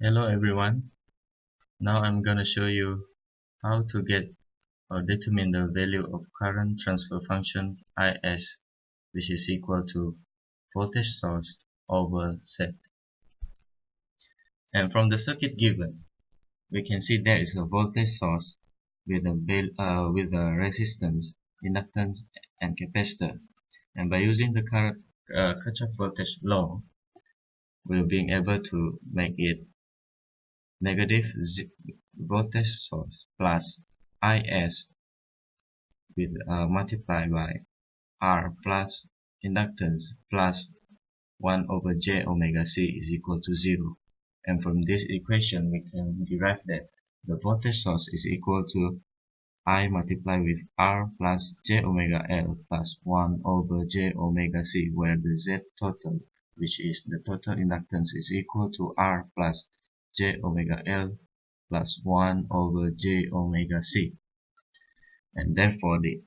Hello everyone. Now I'm gonna show you how to get or determine the value of current transfer function Is, which is equal to voltage source over Z. And from the circuit given, we can see there is a voltage source with a resistance, inductance, and capacitor. And by using the Kirchhoff voltage law, we'll be able to make it negative voltage source plus Is with multiplied by R plus inductance plus 1 over j omega c is equal to 0. And from this equation we can derive that the voltage source is equal to I multiplied with R plus j omega L plus 1 over j omega c, where the Z total, which is the total inductance, is equal to R plus j omega L plus 1 over j omega c. And therefore the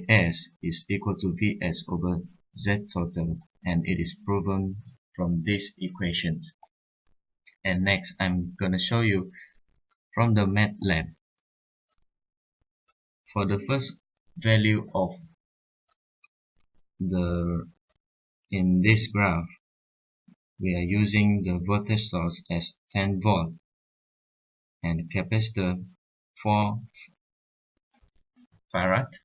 Is is equal to Vs over Z total, and it is proven from these equations. And next I'm gonna show you from the MATLAB. For the first value of in this graph, we are using the voltage source as 10 volt and capacitor 4 farad,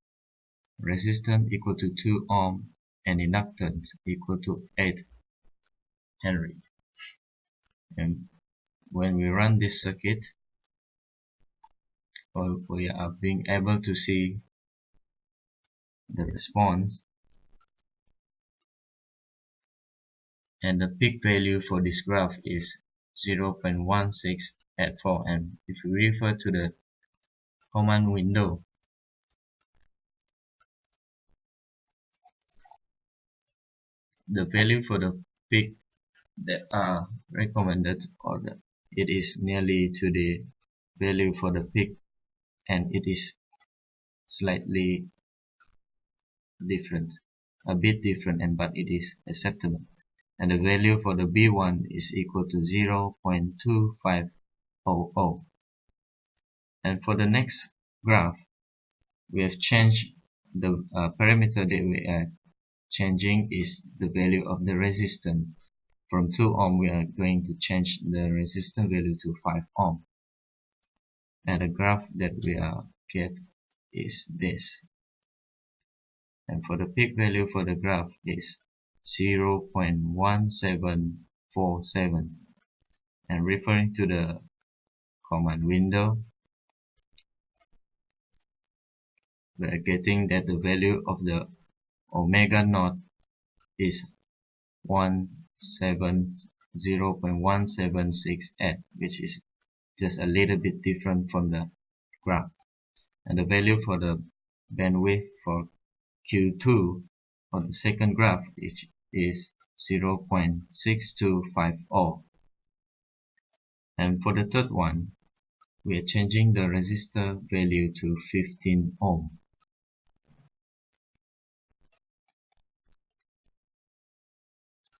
resistance equal to 2 ohm, and inductance equal to 8 Henry. And when we run this circuit, we are being able to see the response, and the peak value for this graph is 0.1684. And if we refer to the command window, the value for the peak that are recommended, it is nearly to the value for the peak, and it is slightly different, a bit different, but it is acceptable. And the value for the B1 is equal to 0.2500. And for the next graph, we have changed the parameter that we are changing is the value of the resistance. From 2 ohm we are going to change the resistance value to 5 ohm. And the graph that we are get is this. And for the peak value for the graph is 0.1747. And referring to the command window, we are getting that the value of the omega naught is 0.1768, which is just a little bit different from the graph. And the value for the bandwidth for Q2 on the second graph is 0.6250. And for the third one, we are changing the resistor value to 15 ohm.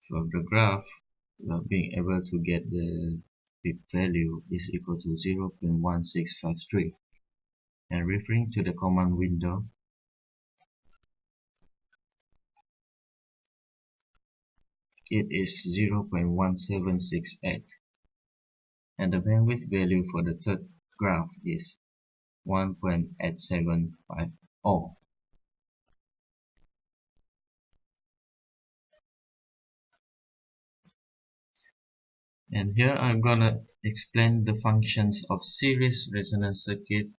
From the graph, we are being able to get the peak value is equal to 0.1653. And referring to the command window, it is 0.1768. And the bandwidth value for the third graph is 1.8750. And here I'm gonna explain the functions of series resonance circuit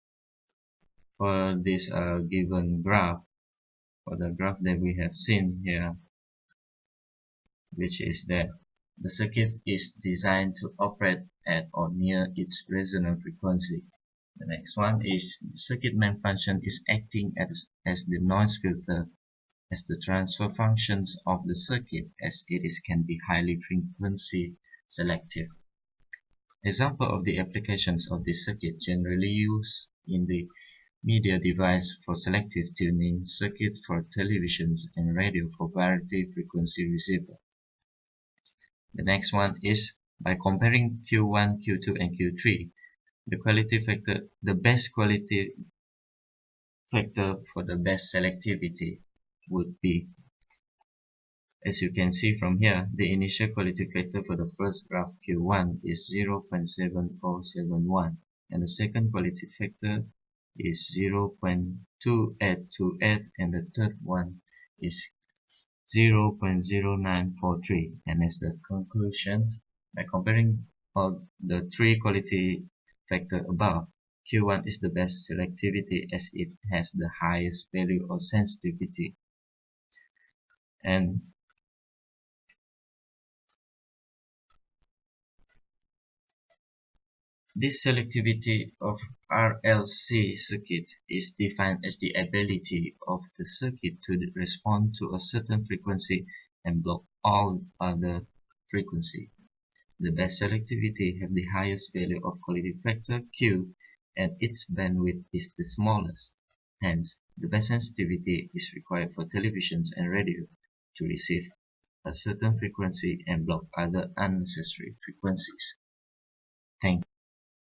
for this given graph, for the graph that we have seen here, which is that the circuit is designed to operate at or near its resonant frequency. The next one is the circuit main function is acting as the noise filter, as the transfer functions of the circuit as it can be highly frequency selective. Example of the applications of this circuit generally used in the media device for selective tuning, circuit for televisions and radio for variety frequency receiver. The next one is By comparing Q1, Q2, and Q3, the best quality factor for the best selectivity would be, as you can see from here, the initial quality factor for the first graph Q1 is 0.7471, and the second quality factor is 0.2828, and the third one is 0.0943. And as the conclusions, by comparing all the three quality factor above, Q1 is the best selectivity as it has the highest value of sensitivity. And this selectivity of RLC circuit is defined as the ability of the circuit to respond to a certain frequency and block all other frequency. The best selectivity have the highest value of quality factor Q, and its bandwidth is the smallest. Hence, the best sensitivity is required for televisions and radio to receive a certain frequency and block other unnecessary frequencies. Thank you.